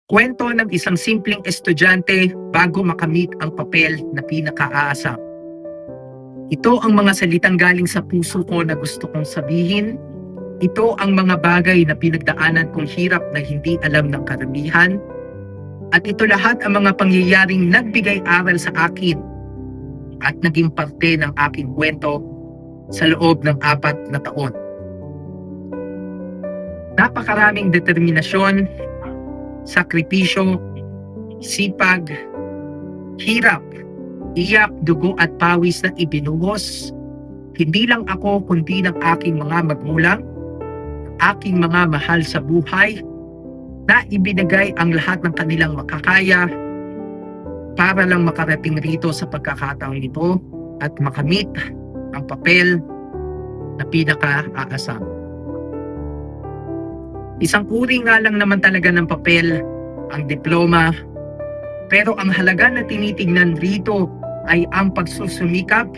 Kwento ng isang simpleng estudyante bago makamit ang papel na pinakaaasam. Ito ang mga salitang galing sa puso ko na gusto kong sabihin. Ito ang mga bagay na pinagdaanan kong hirap na hindi alam ng karamihan. At ito lahat ang mga pangyayaring nagbigay aral sa akin at naging parte ng aking kwento sa loob ng 4 na taon. Napakaraming determinasyon, sakripisyo, sipag, hirap, iyak, dugo at pawis na ibinuhos, hindi lang ako kundi ng aking mga magulang, aking mga mahal sa buhay, na ibinigay ang lahat ng kanilang makakaya para lang makarating rito sa pagkakataong ito at makamit ang papel na pinaka-aasam. Isang uri nga lang naman talaga ng papel ang diploma, pero ang halaga na tinitingnan rito ay ang pagsusumikap,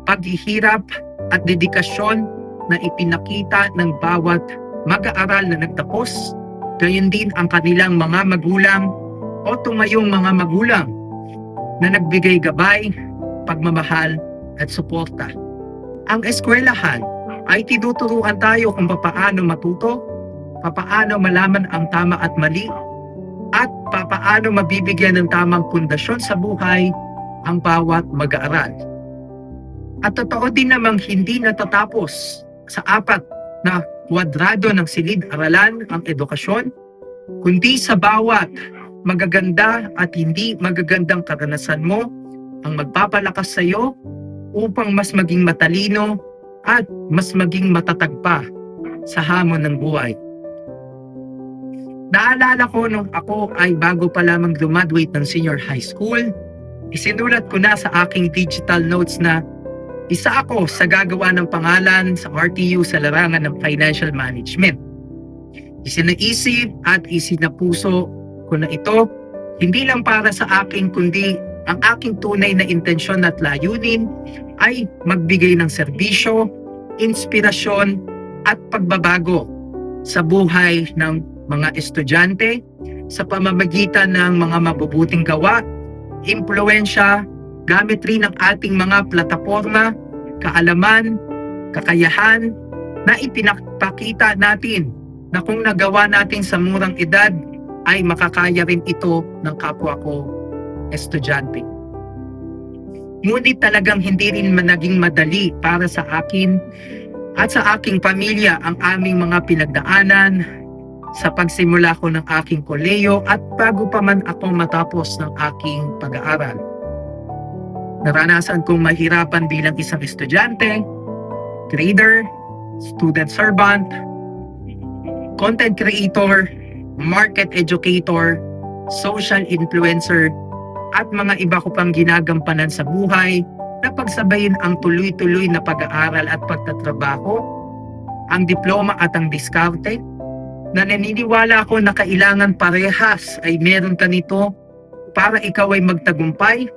paghihirap at dedikasyon na ipinakita ng bawat mag-aaral na nagtapos, gayon din ang kanilang mga magulang o tumayong mga magulang na nagbigay gabay, pagmamahal at suporta. Ang eskwelahan ay tinuturuan tayo kung papaano matuto, papaano malaman ang tama at mali, at papaano mabibigyan ng tamang pundasyon sa buhay ang bawat mag-aaral. At totoo din namang hindi natatapos sa 4 na kwadrado ng silid-aralan ang edukasyon, kundi sa bawat magaganda at hindi magagandang karanasan mo ang magpapalakas sa iyo upang mas maging matalino at mas maging matatag pa sa hamon ng buhay. Naalala ko nung ako ay bago pa lamang graduate ng senior high school, isinulat ko na sa aking digital notes na isa ako sa gagawa ng pangalan sa RTU sa larangan ng financial management. Isinaisip at isinapuso ko na ito, hindi lang para sa akin kundi ang aking tunay na intensyon at layunin ay magbigay ng serbisyo, inspirasyon at pagbabago sa buhay ng mga estudyante sa pamamagitan ng mga mabubuting gawa, impluwensya, gamit rin ng ating mga plataporma, kaalaman, kakayahan na ipinapakita natin na kung nagawa natin sa murang edad ay makakaya rin ito ng kapwa ko estudyante. Ngunit talagang hindi rin naging madali para sa akin at sa aking pamilya ang aming mga pinagdaanan sa pagsimula ko ng aking kolehiyo at bago pa man ako matapos ng aking pag-aaral. Naranasan kong mahirapan bilang isang estudyante, trader, student servant, content creator, market educator, social influencer, at mga iba ko pang ginagampanan sa buhay na pagsabayin ang tuloy-tuloy na pag-aaral at pagtatrabaho, ang diploma at ang diskarte, na naniniwala ako na kailangan parehas ay meron ka nito para ikaw ay magtagumpay,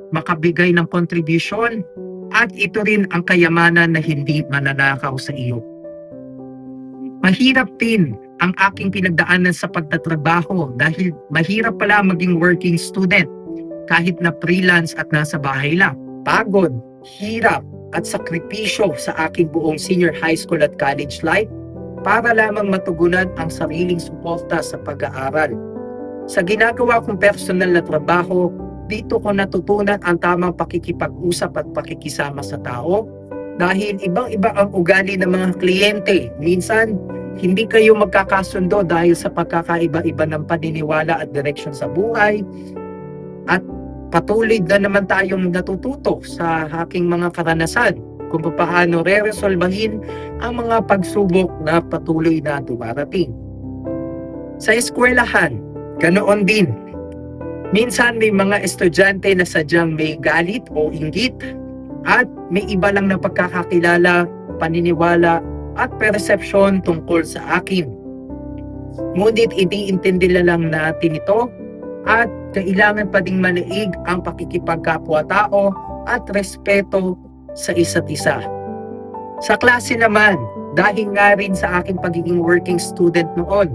makabigay ng kontribusyon, at ito rin ang kayamanan na hindi mananakaw sa iyo. Mahirap din ang aking pinagdaanan sa pagtatrabaho dahil mahirap pala maging working student kahit na freelance at nasa bahay lang. Pagod, hirap at sakripisyo sa aking buong senior high school at college life para lamang matugunan ang sariling suporta sa pag-aaral. Sa ginagawa kong personal na trabaho, dito ko natutunan ang tamang pakikipag-usap at pakikisama sa tao dahil ibang-iba ang ugali ng mga kliyente. Minsan, hindi kayo magkakasundo dahil sa pagkakaiba-iba ng paniniwala at direksyon sa buhay, at patuloy na naman tayong natututo sa aking mga karanasan kung paano re-resolbahin ang mga pagsubok na patuloy na dumarating. Sa eskwelahan, ganoon din. Minsan may mga estudyante na sadyang may galit o inggit at may iba lang na pagkakakilala, paniniwala at persepsyon tungkol sa akin. Ngunit iniintindi lang natin ito at kailangan pa ding manaig ang pakikipagkapwa-tao at respeto sa isa't isa. Sa klase naman, dahil nga rin sa aking pagiging working student noon,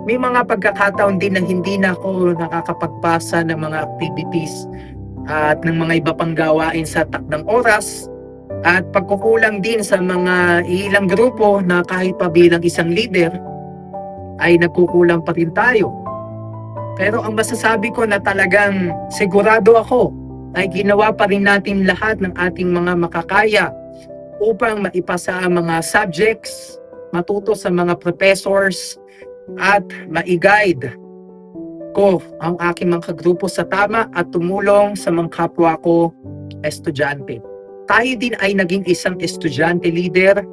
May mga pagkakataon din na hindi na ako nakakapagpasa ng mga activities at ng mga iba pang gawain sa takdang oras, at pagkukulang din sa mga ilang grupo na kahit pa bilang isang leader ay nagkukulang pa rin tayo. Pero ang masasabi ko na talagang sigurado ako ay ginawa pa rin natin lahat ng ating mga makakaya upang maipasa ang mga subjects, matuto sa mga professors, at ma-guide ko ang aking mga kagrupo sa tama at tumulong sa mga kapwa ko estudyante. Tayo din ay naging isang estudyante leader,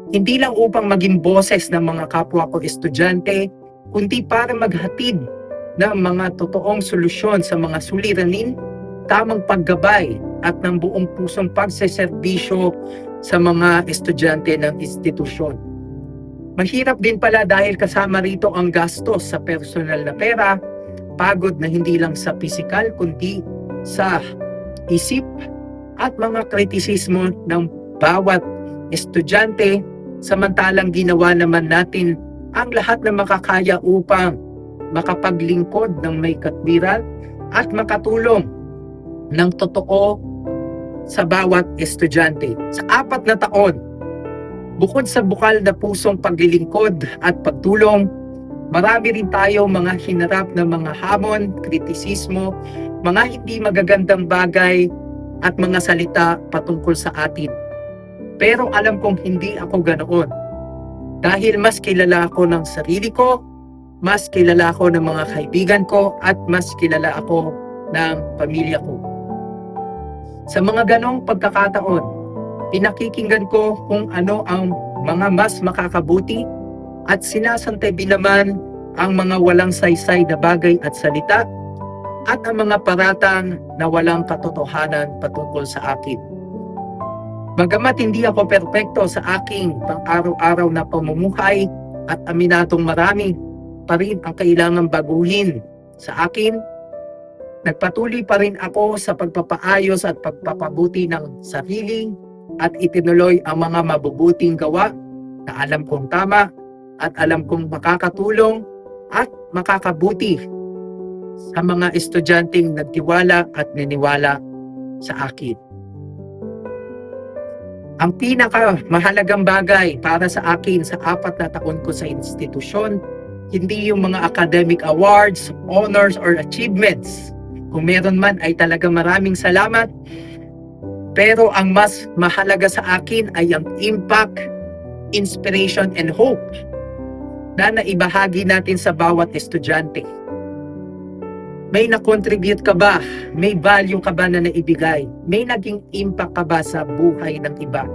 hindi lang upang maging boses ng mga kapwa ko estudyante, kundi para maghatid ng mga totoong solusyon sa mga suliranin, tamang paggabay at ng buong pusong pagseserbisyo sa mga estudyante ng institusyon. Mahirap din pala dahil kasama rito ang gastos sa personal na pera, pagod na hindi lang sa pisikal kundi sa isip, at mga kritisismo ng bawat estudyante, samantalang ginawa naman natin ang lahat na makakaya upang makapaglingkod ng may katwiran at makatulong ng totoo sa bawat estudyante. Sa 4 na taon, bukod sa bukal na pusong paglilingkod at pagtulong, marami rin tayo mga hinarap na mga hamon, kritisismo, mga hindi magagandang bagay at mga salita patungkol sa atin. Pero alam kong hindi ako ganoon. Dahil mas kilala ako ng sarili ko, mas kilala ako ng mga kaibigan ko, at mas kilala ako ng pamilya ko. Sa mga ganong pagkakataon, pinakikinggan ko kung ano ang mga mas makakabuti at sinasantabi naman ang mga walang saysay na bagay at salita at ang mga paratang na walang katotohanan patungkol sa akin. Bagamat hindi ako perpekto sa aking pang-araw-araw na pamumuhay at aminadong marami pa rin ang kailangang baguhin sa akin, nagpatuloy pa rin ako sa pagpapaayos at pagpapabuti ng sarili at itinuloy ang mga mabubuting gawa na alam kong tama at alam kong makakatulong at makakabuti sa mga estudyanteng nagtiwala at niniwala sa akin. Ang pinakamahalagang bagay para sa akin sa 4 na taon ko sa institusyon, hindi yung mga academic awards, honors, or achievements. Kung meron man ay talaga maraming salamat. Pero ang mas mahalaga sa akin ay ang impact, inspiration, and hope na naibahagi natin sa bawat estudyante. May na-contribute ka ba? May value ka ba na naibigay? May naging impact ka ba sa buhay ng iba?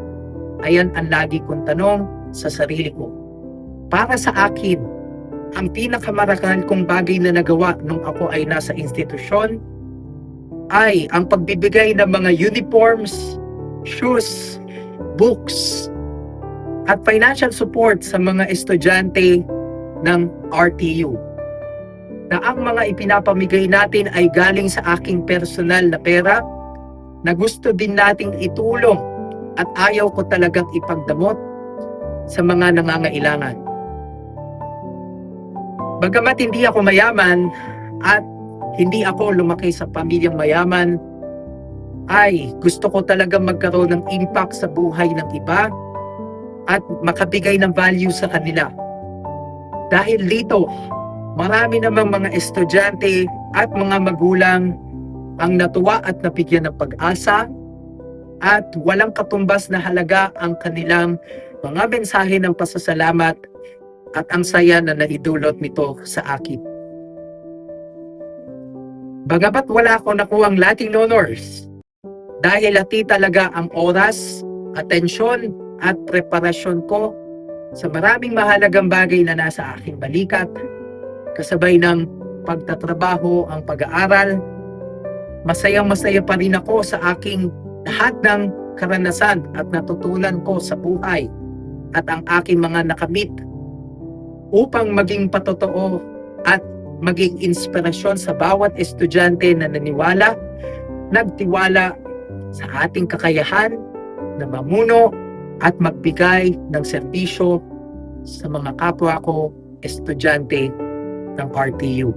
Ayan ang lagi kong tanong sa sarili ko. Para sa akin, ang pinakamarakal kong bagay na nagawa nung ako ay nasa institusyon ay ang pagbibigay ng mga uniforms, shoes, books, at financial support sa mga estudyante ng RTU. Na ang mga ipinapamigay natin ay galing sa aking personal na pera na gusto din nating itulong at ayaw ko talagang ipagdamot sa mga nangangailangan. Bagamat hindi ako mayaman at hindi ako lumaki sa pamilyang mayaman, ay gusto ko talaga magkaroon ng impact sa buhay ng iba at makabigay ng value sa kanila. Dahil dito, marami namang mga estudyante at mga magulang ang natuwa at nabigyan ng pag-asa, at walang katumbas na halaga ang kanilang mga mensahe ng pasasalamat at ang saya na naidulot nito sa akin. Bagamat wala akong nakuhang Latin honors, dahil hati talaga ang oras, atensyon at preparasyon ko sa maraming mahalagang bagay na nasa aking balikat, kasabay ng pagtatrabaho, ang pag-aaral, masayang-masaya pa rin ako sa aking lahat ng karanasan at natutunan ko sa buhay at ang aking mga nakamit upang maging patotoo at maging inspirasyon sa bawat estudyante na naniwala, nagtiwala sa ating kakayahan na mamuno at magbigay ng serbisyo sa mga kapwa ko estudyante ng RTU.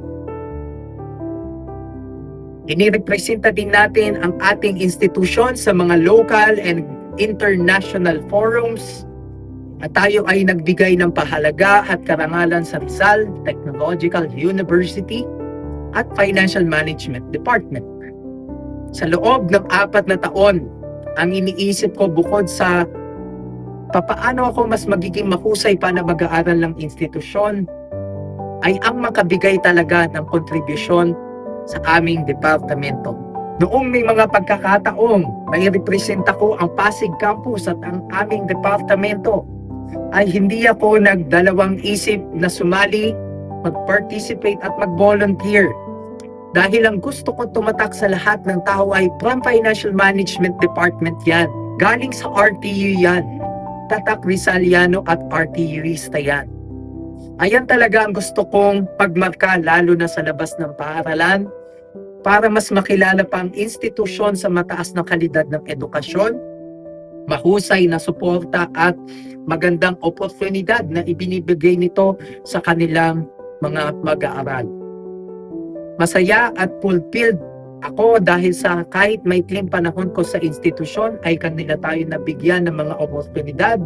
Inirepresenta din natin ang ating institusyon sa mga local and international forums at tayo ay nagbigay ng pahalaga at karangalan sa Rizal Technological University at Financial Management Department. Sa loob ng 4 na taon, ang iniisip ko bukod sa papaano ako mas magiging mahusay pa na mag-aaral ng institusyon ay ang makabigay talaga ng kontribusyon sa aming departamento. Noong may mga pagkakataong may representa ko ang Pasig Campus at ang aming departamento, ay hindi ako nagdalawang isip na sumali, mag-participate at mag-volunteer. Dahil ang gusto ko tumatak sa lahat ng tao ay from Financial Management Department yan. Galing sa RTU yan. Tatak Rizaliano at RTUista yan. Ayan talaga ang gusto kong pagmarka lalo na sa labas ng paaralan para mas makilala pa ang institusyon sa mataas na kalidad ng edukasyon, mahusay na suporta at magandang oportunidad na ibinibigay nito sa kanilang mga mag-aaral. Masaya at fulfilled ako dahil sa kahit maikling panahon ko sa institusyon ay kanila tayo nabigyan ng mga oportunidad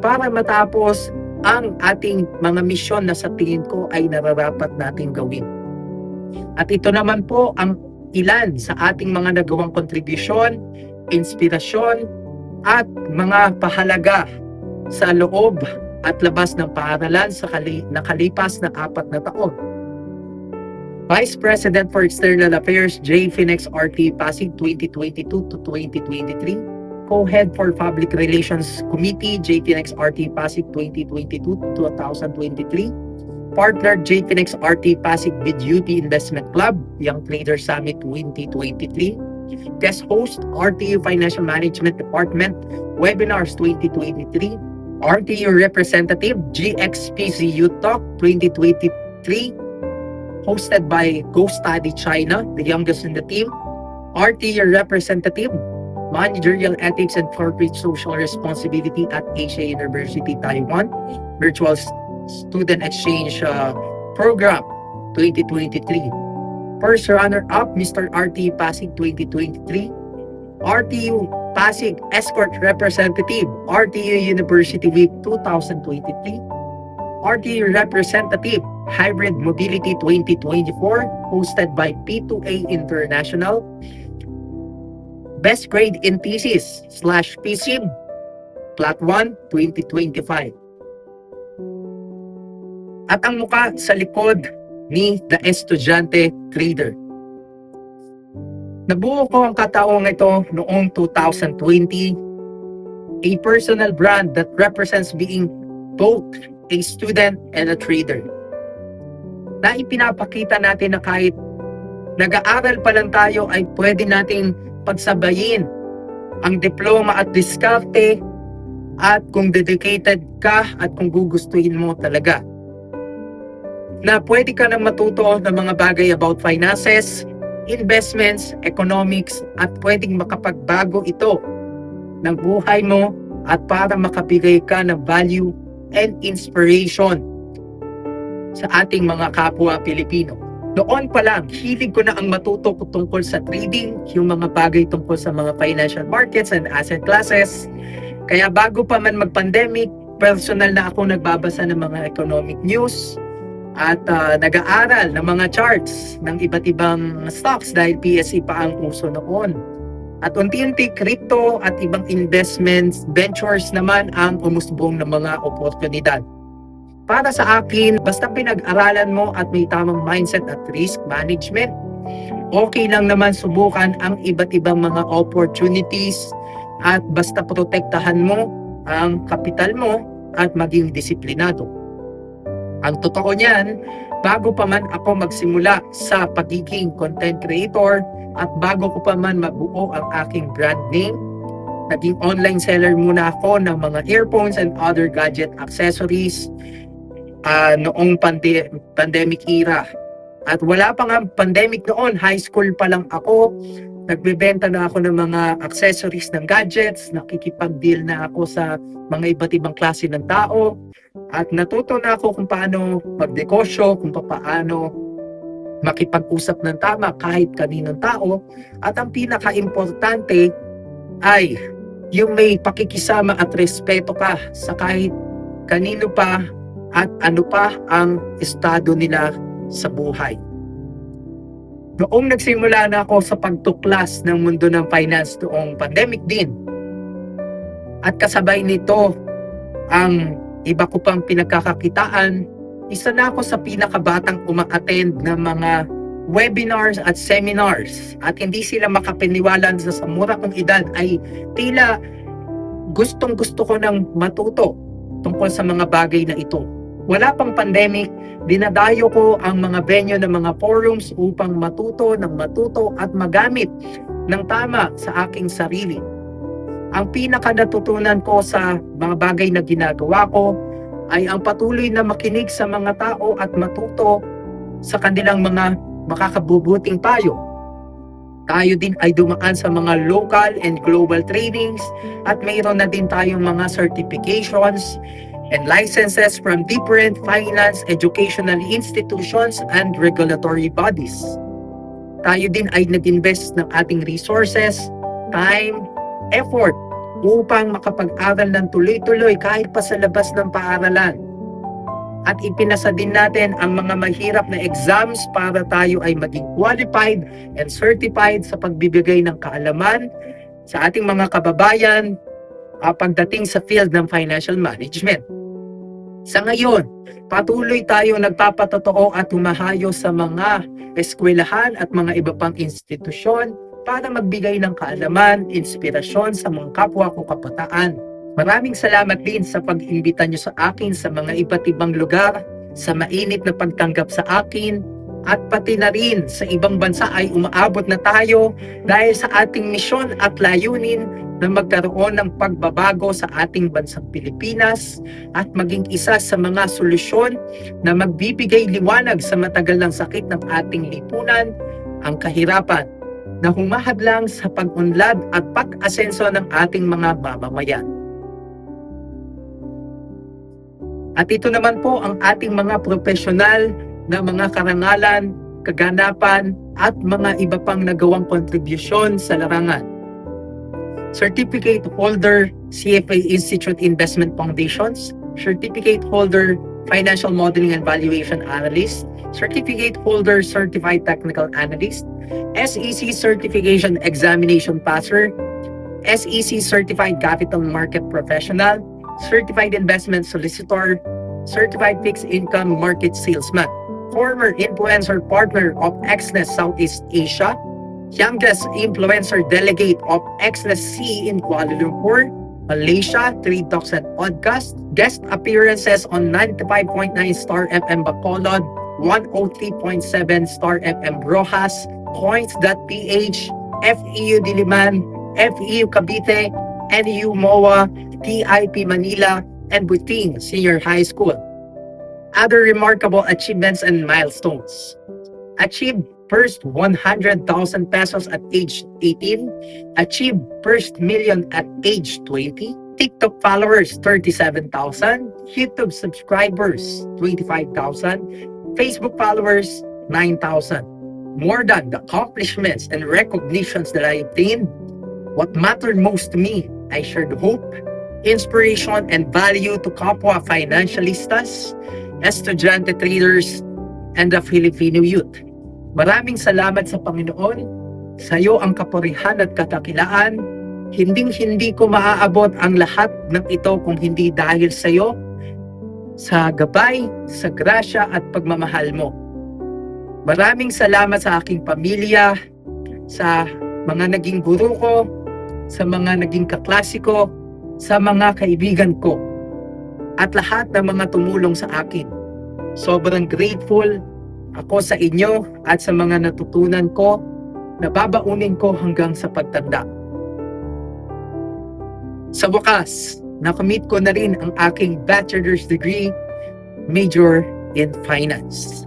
para matapos ang ating mga misyon na sa tingin ko ay nararapat nating gawin. At ito naman po ang ilan sa ating mga nagawang kontribusyon, inspirasyon, at mga pahalaga sa loob at labas ng paaralan sa nakalipas na 4 na taon. Vice President for External Affairs, J. Finex RT Pasig 2022 to 2023. Co-Head for Public Relations Committee, J. Finex RT Pasig 2022 to 2023. Partner, J. Finex RT Pasig Bid-Duty Investment Club, Young Trader Summit 2023. Guest host, RTU Financial Management Department, Webinars 2023. RTU Representative, GXPC Youth Talk 2023. Hosted by Go Study China, the youngest in the team. RTU Representative, Managerial Ethics and Corporate Social Responsibility at Asia University, Taiwan. Virtual Student Exchange Program 2023. First runner-up, Mr. RTU Pasig 2023. RTU Pasig Escort Representative, RTU University Week 2023. RTU Representative, Hybrid Mobility 2024, hosted by P2A International. Best Grade in Thesis /PSIM, Plat 1, 2025. At ang muka sa likod ni The Estudyante Trader. Nabuo ko ang kataong ito noong 2020, a personal brand that represents being both a student and a trader. Na ipinapakita natin na kahit nag-aaral pa lang tayo ay pwede nating pagsabayin ang diploma at diskarte at kung dedicated ka at kung gugustuhin mo talaga. Na pwede ka nang matuto ng mga bagay about finances, investments, economics at pwedeng makapagbago ito ng buhay mo at para makabigay ka ng value and inspiration sa ating mga kapwa Pilipino. Noon pa lang, hilig ko na ang matuto ko tungkol sa trading, yung mga bagay tungkol sa mga financial markets and asset classes. Kaya bago pa man mag-pandemic, personal na ako nagbabasa ng mga economic news at nag-aaral ng mga charts ng iba't ibang stocks dahil PSE pa ang uso noon. At unti-unti crypto at ibang investments, ventures naman ang umusbong ng mga oportunidad. Para sa akin, basta pinag-aralan mo at may tamang mindset at risk management, okay lang naman subukan ang iba't ibang mga opportunities at basta protektahan mo ang kapital mo at maging disiplinado. Ang totoo niyan, bago pa man ako magsimula sa pagiging content creator at bago ko pa man mabuo ang aking brand name, naging online seller muna ako ng mga earphones and other gadget accessories noong pandemic era. At wala pa nga pandemic noon, high school pa lang ako Nagbebenta na ako ng mga accessories ng gadgets, nakikipag-deal na ako sa mga iba't ibang klase ng tao, at natuto na ako kung paano magnegosyo, kung paano makipag-usap ng tama kahit kaninong tao, at ang pinaka-importante ay yung may pakikisama at respeto ka sa kahit kanino pa at ano pa ang estado nila sa buhay. Noong nagsimula na ako sa pagtuklas ng mundo ng finance noong pandemic din, at kasabay nito ang iba ko pang pinagkakakitaan, isa na ako sa pinakabatang uma-attend ng mga webinars at seminars, at hindi sila makapaniwala sa mura kong edad ay tila gustong-gusto ko nang matuto tungkol sa mga bagay na ito. Wala pang pandemic, dinadayo ko ang mga venue ng mga forums upang matuto at magamit ng tama sa aking sarili. Ang pinaka natutunan ko sa mga bagay na ginagawa ko ay ang patuloy na makinig sa mga tao at matuto sa kanilang mga makakabubuting payo. Tayo din ay dumaan sa mga local and global trainings, at mayroon na din tayong mga certifications and licenses from different finance educational institutions and regulatory bodies. Tayo din ay nag-invest ng ating resources, time, effort upang makapag-aral ng tuloy-tuloy kahit pa sa labas ng paaralan. At ipinasa din natin ang mga mahirap na exams para tayo ay maging qualified and certified sa pagbibigay ng kaalaman sa ating mga kababayan pagdating sa field ng financial management. Sa ngayon, patuloy tayo nagpapatotoo at humahayo sa mga eskwelahan at mga iba pang institusyon para magbigay ng kaalaman, inspirasyon sa mga kapwa ko kabataan. Maraming salamat din sa pag-imbita nyo sa akin sa mga iba't ibang lugar, sa mainit na pagtanggap sa akin, at pati na rin sa ibang bansa ay umaabot na tayo dahil sa ating misyon at layunin na magkaroon ng pagbabago sa ating bansang Pilipinas at maging isa sa mga solusyon na magbibigay liwanag sa matagal ng sakit ng ating lipunan, ang kahirapan na humahadlang sa pag-unlad at pag-asenso ng ating mga mamamayan. At ito naman po ang ating mga profesional na mga karangalan, kaganapan, at mga iba pang nagawang kontribusyon sa larangan. Certificate holder, CFA Institute Investment Foundations, Certificate holder, Financial Modeling and Valuation Analyst, Certificate holder, Certified Technical Analyst, SEC Certification Examination Passer, SEC Certified Capital Market Professional, Certified Investment Solicitor, Certified Fixed Income Market Salesman, former influencer partner of Exness Southeast Asia, youngest influencer delegate of Exness C in Kuala Lumpur, Malaysia, 3 Talks and Podcast, guest appearances on 95.9 Star FM Bacolod, 103.7 Star FM Rojas, Coins.ph, FEU Diliman, FEU Cavite, NEU MOA, TIP Manila, and Buting Senior High School. Other remarkable achievements and milestones. Achieved first 100,000 pesos at age 18. Achieved first million at age 20. TikTok followers 37,000. YouTube subscribers 25,000. Facebook followers 9,000. More than the accomplishments and recognitions that I obtained, what mattered most to me, I shared hope, inspiration, and value to kapwa financialistas, estudyante traders, and the Filipino youth. Maraming salamat sa Panginoon. Sa iyo ang kapurihan at katakilaan. Hinding-hindi ko maaabot ang lahat ng ito kung hindi dahil sa iyo, sa gabay, sa grasya at pagmamahal mo. Maraming salamat sa aking pamilya, sa mga naging guro ko, sa mga naging kaklase ko, sa mga kaibigan ko, at lahat ng mga tumulong sa akin. Sobrang grateful ako sa inyo at sa mga natutunan ko na babaunin ko hanggang sa pagtanda. Sa wakas, nakamit ko na rin ang aking bachelor's degree, major in finance.